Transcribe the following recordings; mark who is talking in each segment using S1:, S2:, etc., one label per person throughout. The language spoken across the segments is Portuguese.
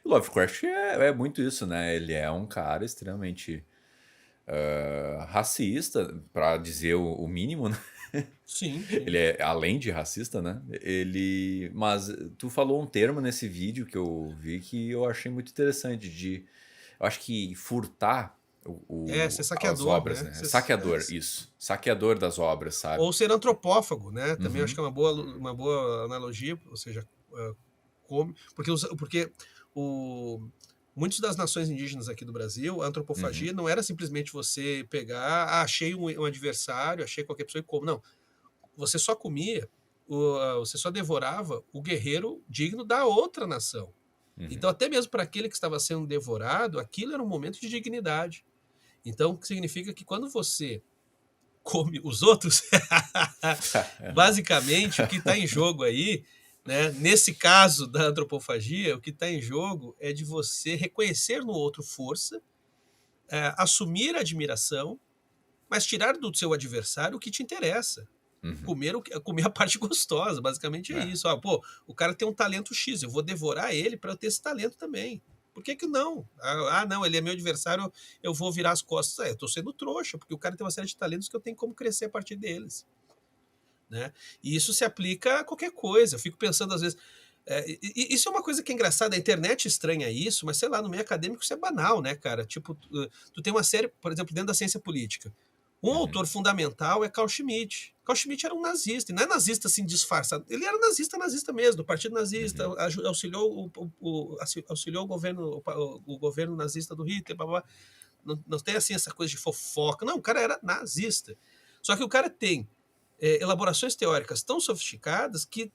S1: E Lovecraft é muito isso, né? Ele é um cara extremamente racista, pra dizer o mínimo, né?
S2: Sim,
S1: Ele
S2: sim.
S1: é além de racista, né? Mas tu falou um termo nesse vídeo que eu vi que eu achei muito interessante eu acho que furtar
S2: É, ser
S1: as
S2: saqueador,
S1: obras,
S2: né?
S1: né? Saqueador, isso. Saqueador das obras, sabe?
S2: Ou ser antropófago, né? Também acho que
S1: Uhum,
S2: é uma boa analogia, ou seja, come, porque o, muitas das nações indígenas aqui do Brasil, a
S1: uhum,
S2: antropofagia não era simplesmente você pegar, achei um adversário, achei qualquer pessoa e como. Não, você só comia, você só devorava o guerreiro digno da outra nação.
S1: uhum.
S2: Então, até mesmo para aquele que estava sendo devorado, aquilo era um momento de dignidade. Então, o que significa que quando você come os outros, basicamente o que está em jogo aí, né, nesse caso da antropofagia, o que está em jogo é de você reconhecer no outro força, assumir a admiração, mas tirar do seu adversário o que te interessa.
S1: Uhum.
S2: Comer a parte gostosa, basicamente é
S1: É,
S2: isso. Ah, pô, o cara tem um talento X, eu vou devorar ele para eu ter esse talento também. Por que não? Não, ele é meu adversário, eu vou virar as costas. Eu tô sendo trouxa, porque o cara tem uma série de talentos que eu tenho como crescer a partir deles. Né? E isso se aplica a qualquer coisa. Eu fico pensando às vezes. Isso é uma coisa que é engraçada, a internet estranha isso, mas sei lá, no meio acadêmico isso é banal, né, cara? Tipo, tu tem uma série, por exemplo, dentro da ciência política. Um
S1: uhum,
S2: autor fundamental é Carl Schmitt. Carl Schmitt era um nazista, e não é nazista assim disfarçado, ele era nazista, nazista mesmo, do Partido Nazista,
S1: uhum.
S2: auxiliou o governo nazista do Hitler, blá, blá. Não, não tem assim essa coisa de fofoca, não, o cara era nazista. Só que o cara tem elaborações teóricas tão sofisticadas que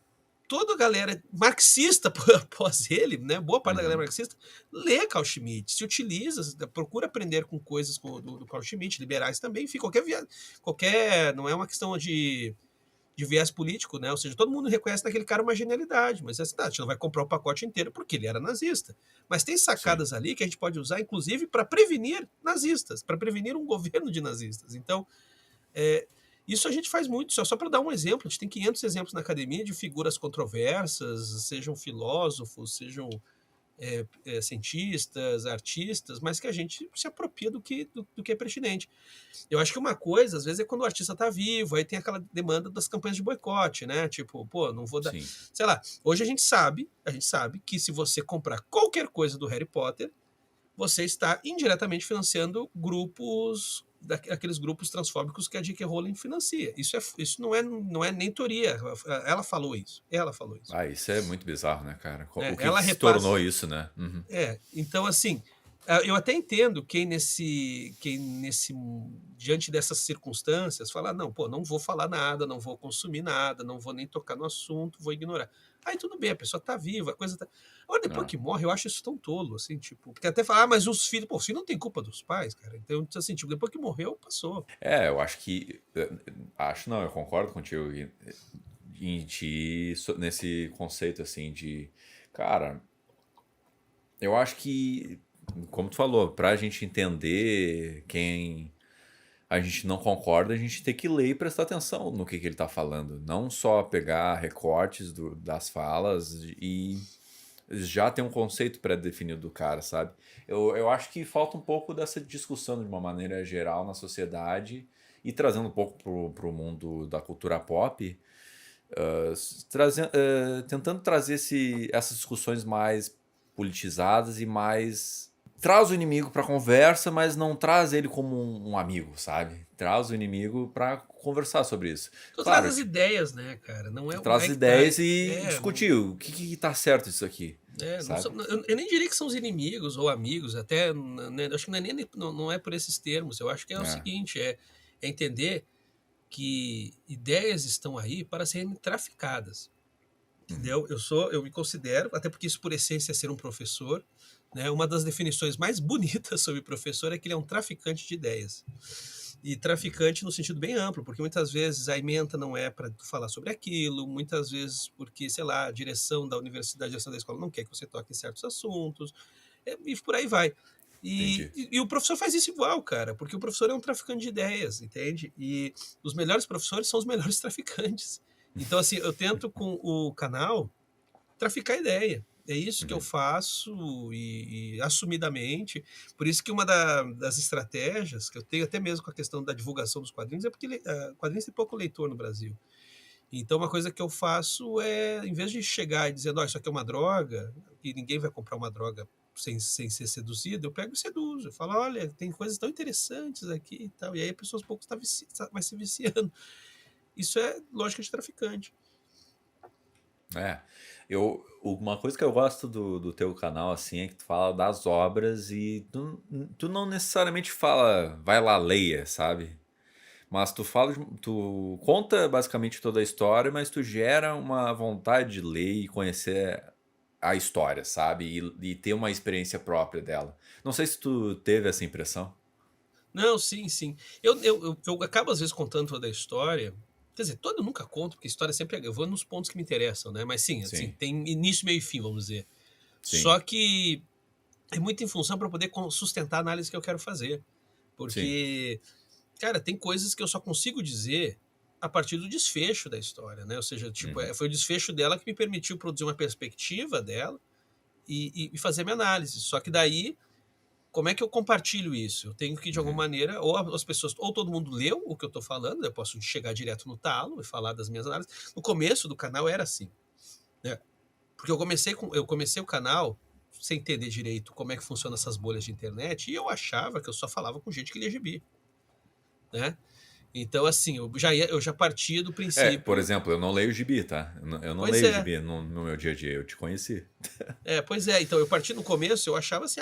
S2: toda a galera marxista após ele, né, boa parte da galera
S1: Uhum.
S2: marxista, lê Carl Schmitt, se utiliza, procura aprender com coisas do Carl Schmitt, liberais também, enfim, qualquer, não é uma questão de viés político, né? Ou seja, todo mundo reconhece naquele cara uma genialidade, mas a gente não vai comprar o pacote inteiro porque ele era nazista. Mas tem
S1: Sim.
S2: sacadas ali que a gente pode usar, inclusive, para prevenir nazistas, para prevenir um governo de nazistas. Então, é, isso a gente faz muito, só para dar um exemplo, a gente tem 500 exemplos na academia de figuras controversas, sejam filósofos, sejam cientistas, artistas, mas que a gente se apropria do que é pertinente. Eu acho que uma coisa, às vezes, é quando o artista tá vivo, aí tem aquela demanda das campanhas de boicote, né? Tipo, pô, não vou dar.
S1: Sim.
S2: Sei lá, hoje a gente sabe que se você comprar qualquer coisa do Harry Potter, você está indiretamente financiando aqueles grupos transfóbicos que a J.K. Rowling financia. Isso não é nem teoria. Ela falou isso. Ela falou isso.
S1: Ah, isso é muito bizarro, né, cara?
S2: Né?
S1: O que
S2: Ela
S1: que se tornou
S2: repassa.
S1: isso, né? Uhum.
S2: Então assim, eu até entendo diante dessas circunstâncias, falar, não, pô, não vou falar nada, não vou consumir nada, não vou nem tocar no assunto, vou ignorar. Aí tudo bem, a pessoa tá viva, a coisa tá. Agora, depois
S1: Ah.
S2: que morre, eu acho isso tão tolo, assim, tipo, porque até falar, mas os filhos, pô, os filhos não tem culpa dos pais, cara. Então, assim, tipo, depois que morreu, passou.
S1: Eu acho que. Acho não, eu concordo contigo em ti nesse conceito assim de. Cara, eu acho que, como tu falou, pra gente entender quem a gente não concorda, a gente tem que ler e prestar atenção no que ele tá falando. Não só pegar recortes das falas e já ter um conceito pré-definido do cara, sabe? Eu acho que falta um pouco dessa discussão de uma maneira geral na sociedade e trazendo um pouco pro mundo da cultura pop, tentando trazer essas discussões mais politizadas e mais. Traz o inimigo pra conversa, mas não traz ele como um amigo, sabe? Traz o inimigo pra conversar sobre isso.
S2: Tu traz
S1: Claro,
S2: as
S1: tipo,
S2: ideias, né, cara? Não é,
S1: traz
S2: aí que tá.
S1: ideias e
S2: Não,
S1: discutir o que tá certo isso aqui,
S2: não
S1: sabe?
S2: eu nem diria que são os inimigos ou amigos, até, né, acho que não é por esses termos. Eu acho que é o
S1: É.
S2: seguinte, é entender que ideias estão aí para serem traficadas,
S1: Uhum.
S2: entendeu? Eu me considero, até porque isso por essência é ser um professor, né? Uma das definições mais bonitas sobre professor é que ele é um traficante de ideias. E traficante no sentido bem amplo, porque muitas vezes a ementa não é para falar sobre aquilo, muitas vezes porque, sei lá, a direção da universidade, a direção da escola não quer que você toque em certos assuntos, e por aí vai.
S1: Entendi.
S2: E o professor faz isso igual, cara, porque o professor é um traficante de ideias, entende? E os melhores professores são os melhores traficantes. Então, assim, eu tento com o canal traficar ideia. É isso que eu
S1: Uhum.
S2: faço e assumidamente. Por isso que uma das estratégias que eu tenho, até mesmo com a questão da divulgação dos quadrinhos, é porque quadrinhos tem pouco leitor no Brasil. Então, uma coisa que eu faço é, em vez de chegar e dizer, ó, isso aqui é uma droga, e ninguém vai comprar uma droga sem ser seduzido, eu pego e seduzo. Eu falo, olha, tem coisas tão interessantes aqui e tal. E aí a pessoa aos poucos vai se viciando. Isso é lógica de traficante.
S1: É, uma coisa que eu gosto do teu canal, assim, é que tu fala das obras e tu não necessariamente fala, vai lá, leia, sabe? Mas tu conta basicamente toda a história, mas tu gera uma vontade de ler e conhecer a história, sabe? E ter uma experiência própria dela. Não sei se tu teve essa impressão.
S2: Não, sim, sim. Eu acabo às vezes contando toda a história. Quer dizer, toda eu nunca conto, porque a história sempre. Eu vou nos pontos que me interessam, né? Mas sim, assim,
S1: Sim,
S2: tem início, meio e fim, vamos dizer.
S1: sim,
S2: Só que é muito em função para poder sustentar a análise que eu quero fazer.
S1: sim.
S2: Porque, cara, tem coisas que eu só consigo dizer a partir do desfecho da história, né? Ou seja, tipo,
S1: Uhum,
S2: foi o desfecho dela que me permitiu produzir uma perspectiva dela e fazer minha análise. Só que daí como é que eu compartilho isso? Eu tenho que, de alguma
S1: uhum,
S2: maneira, ou as pessoas, ou todo mundo leu o que eu estou falando, eu posso chegar direto no talo e falar das minhas análises. No começo do canal era assim, né? Porque eu comecei o canal sem entender direito como é que funcionam essas bolhas de internet e eu achava que eu só falava com gente que lia gibi, né? Então, assim, eu já partia do
S1: Por
S2: princípio,
S1: exemplo, eu não leio gibi, tá? Eu não
S2: pois
S1: leio
S2: é,
S1: gibi no meu dia a dia, eu te conheci.
S2: pois é. Então, eu parti no começo, eu achava assim,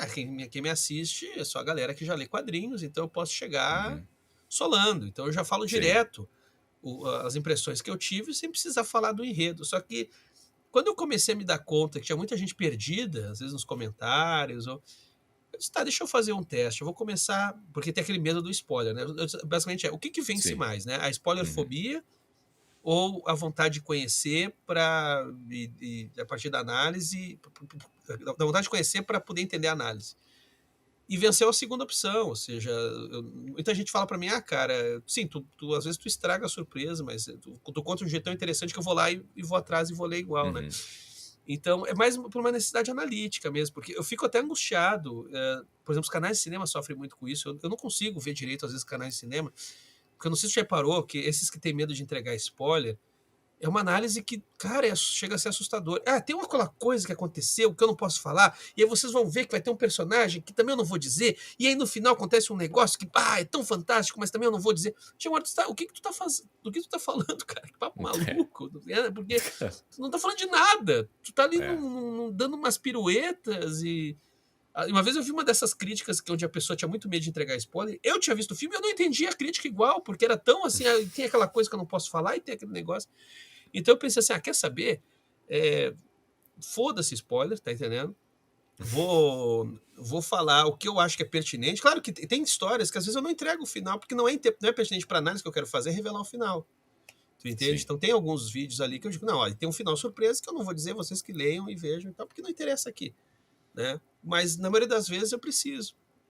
S2: quem me assiste é só a galera que já lê quadrinhos, então eu posso chegar
S1: Uhum,
S2: solando. Então, eu já falo
S1: sim.
S2: direto as impressões que eu tive sem precisar falar do enredo. Só que quando eu comecei a me dar conta que tinha muita gente perdida, às vezes nos comentários, eu disse, tá, deixa eu fazer um teste. Eu vou começar, porque tem aquele medo do spoiler, né? Basicamente o que que vence
S1: Sim.
S2: mais, né? A
S1: Uhum.
S2: spoilerfobia ou a vontade de conhecer para a partir da análise, da vontade de conhecer para poder entender a análise. E venceu a segunda opção, ou seja, muita gente fala para mim, cara, sim, às vezes tu estraga a surpresa, mas tu conta de um jeito tão interessante que eu vou lá e vou atrás e vou ler igual, né?
S1: Uhum.
S2: Então, é mais por uma necessidade analítica mesmo, porque eu fico até angustiado. Por exemplo, os canais de cinema sofrem muito com isso. Eu não consigo ver direito, às vezes, canais de cinema, porque eu não sei se você já reparou que esses que têm medo de entregar spoiler, é uma análise que, cara, chega a ser assustador. Ah, tem aquela coisa que aconteceu que eu não posso falar, e aí vocês vão ver que vai ter um personagem que também eu não vou dizer, e aí no final acontece um negócio que, é tão fantástico, mas também eu não vou dizer. Tinha o que que tu tá fazendo? Do que tu tá falando, cara? Que papo maluco. Porque tu não tá falando de nada. Tu tá ali
S1: É.
S2: dando umas piruetas e. Uma vez eu vi uma dessas críticas onde a pessoa tinha muito medo de entregar spoiler. Eu tinha visto o filme e eu não entendi a crítica igual, porque era tão assim, tem aquela coisa que eu não posso falar e tem aquele negócio. Então eu pensei assim, quer saber? É, foda-se spoiler, tá entendendo? Vou falar o que eu acho que é pertinente. Claro que tem histórias que às vezes eu não entrego o final, porque não é pertinente para análise que eu quero fazer, é revelar o final. Tu entende?
S1: Sim.
S2: Então tem alguns vídeos ali que eu digo, não, olha, tem um final surpresa que eu não vou dizer, vocês que leiam e vejam e tal, porque não interessa aqui, né? Mas na maioria das vezes eu preciso.